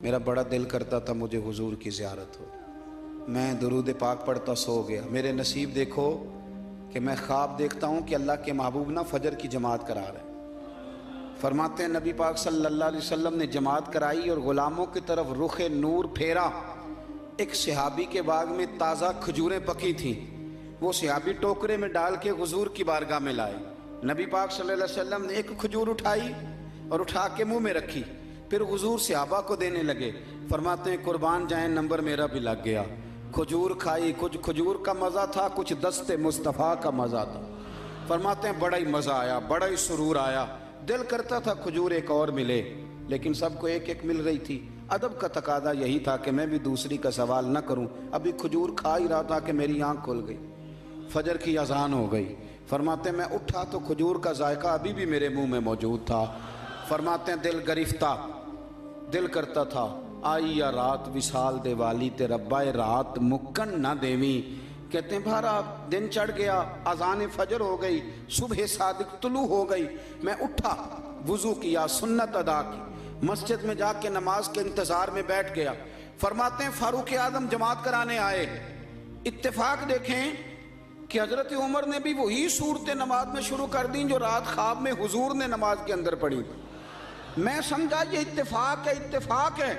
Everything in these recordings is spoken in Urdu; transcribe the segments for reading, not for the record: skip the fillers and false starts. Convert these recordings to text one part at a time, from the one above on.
میرا بڑا دل کرتا تھا مجھے حضور کی زیارت ہو، میں درود پاک پڑھتا سو گیا۔ میرے نصیب دیکھو کہ میں خواب دیکھتا ہوں کہ اللہ کے محبوب نا فجر کی جماعت کرا رہے ہیں۔ فرماتے ہیں نبی پاک صلی اللہ علیہ وسلم نے جماعت کرائی اور غلاموں کی طرف رخ نور پھیرا۔ ایک صحابی کے باغ میں تازہ کھجوریں پکی تھیں، وہ صحابی ٹوکرے میں ڈال کے حضور کی بارگاہ میں لائے۔ نبی پاک صلی اللہ علیہ وسلم نے ایک کھجور اٹھائی اور اٹھا کے منہ میں رکھی، پھر حضور صحابہ کو دینے لگے۔ فرماتے ہیں قربان جائیں نمبر میرا بھی لگ گیا۔ کھجور کھائی، کچھ کھجور کا مزہ تھا، کچھ دست مصطفیٰ کا مزہ تھا۔ فرماتے ہیں بڑا ہی مزہ آیا، بڑا ہی سرور آیا، دل کرتا تھا کھجور ایک اور ملے، لیکن سب کو ایک ایک مل رہی تھی۔ ادب کا تقاضا یہی تھا کہ میں بھی دوسری کا سوال نہ کروں۔ ابھی کھجور کھا ہی رہا تھا کہ میری آنکھ کھل گئی، فجر کی اذان ہو گئی۔ فرماتے ہیں میں اٹھا تو کھجور کا ذائقہ ابھی بھی میرے منہ میں موجود تھا۔ فرماتے ہیں دل گرفتہ، دل کرتا تھا آئی یا رات وصال دے والی تے ربا رات مکن نہ دیویں۔ کہتے ہیں بھارا دن چڑھ گیا، اذان فجر ہو گئی، صبح صادق طلوع ہو گئی۔ میں اٹھا، وضو کیا، سنت ادا کی، مسجد میں جا کے نماز کے انتظار میں بیٹھ گیا۔ فرماتے ہیں فاروق اعظم جماعت کرانے آئے۔ اتفاق دیکھیں کہ حضرت عمر نے بھی وہی صورتیں نماز میں شروع کر دیں جو رات خواب میں حضور نے نماز کے اندر پڑھی۔ میں سمجھا یہ اتفاق ہے، اتفاق ہے،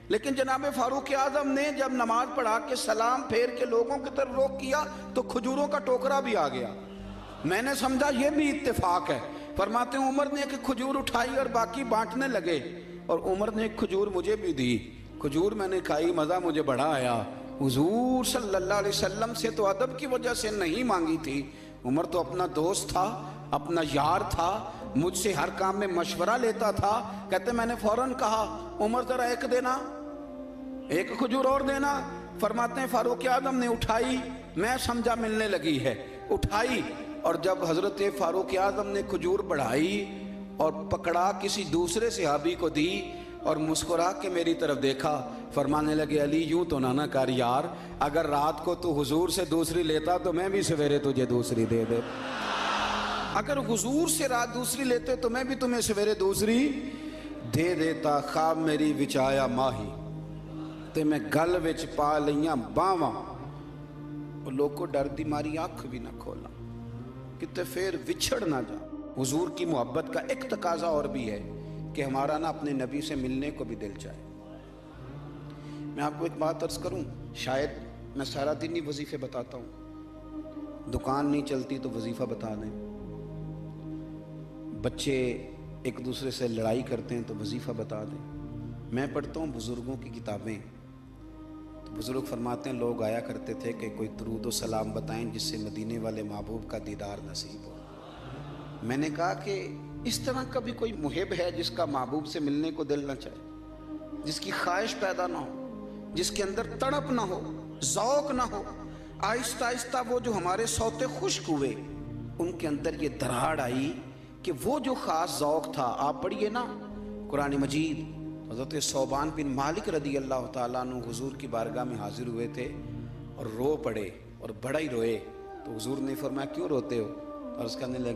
لیکن جناب فاروق اعظم نے جب نماز پڑھا کے سلام پھیر کے لوگوں کی طرف رخ کیا تو کھجوروں کا ٹوکرا بھی آ گیا۔ میں نے سمجھا یہ بھی اتفاق ہے۔ فرماتے ہیں عمر نے ایک کھجور اٹھائی اور باقی بانٹنے لگے، اور عمر نے ایک کھجور مجھے بھی دی۔ کھجور میں نے کھائی، مزہ مجھے بڑا آیا۔ حضور صلی اللہ علیہ وسلم سے تو ادب کی وجہ سے نہیں مانگی تھی، عمر تو اپنا دوست تھا، اپنا یار تھا، مجھ سے ہر کام میں مشورہ لیتا تھا۔ کہتے میں نے فوراً کہا عمر ذرا ایک دینا، ایک کھجور اور دینا۔ فرماتے ہیں فاروق اعظم نے اٹھائی، میں سمجھا ملنے لگی ہے، اٹھائی، اور جب حضرت فاروق اعظم نے کھجور بڑھائی اور پکڑا کسی دوسرے صحابی کو دی اور مسکرا کے میری طرف دیکھا، فرمانے لگے علی یوں تو نہ کر یار، اگر رات کو تو حضور سے دوسری لیتا تو میں بھی سویرے تجھے دوسری دے دے، اگر حضور سے رات دوسری لیتے تو میں بھی تمہیں سویرے دوسری دے دیتا۔ خواب میری وچ آیا ماہی تے میں گل وچ پا لیاں باواں، اور لوگ کو ڈر دی ماری آنکھ بھی نہ کھولا کتے پھر وچھڑ نہ جا۔ حضور کی محبت کا ایک تقاضا اور بھی ہے کہ ہمارا نا اپنے نبی سے ملنے کو بھی دل چاہے۔ میں آپ کو ایک بات عرض کروں، شاید میں سارا دن ہی وظیفے بتاتا ہوں، دکان نہیں چلتی تو وظیفہ بتا دیں، بچے ایک دوسرے سے لڑائی کرتے ہیں تو وظیفہ بتا دیں، میں پڑھتا ہوں بزرگوں کی کتابیں تو بزرگ فرماتے ہیں لوگ آیا کرتے تھے کہ کوئی درود و سلام بتائیں جس سے مدینے والے محبوب کا دیدار نصیب ہو۔ میں نے کہا کہ اس طرح کا بھی کوئی محب ہے جس کا محبوب سے ملنے کو دل نہ چاہے، جس کی خواہش پیدا نہ ہو، جس کے اندر تڑپ نہ ہو، ذوق نہ ہو۔ آہستہ آہستہ وہ جو ہمارے سوتے خشک ہوئے ان کے اندر یہ دراڑ آئی کہ وہ جو خاص ذوق تھا، آپ پڑھیے نا قرآن مجید، حضرت ثوبان بن مالک رضی اللہ تعالیٰ عنہ حضور کی بارگاہ میں حاضر ہوئے تھے اور رو پڑے اور بڑا ہی روئے، تو حضور نے فرمایا کیوں روتے ہو؟ اور اس کرنے لگے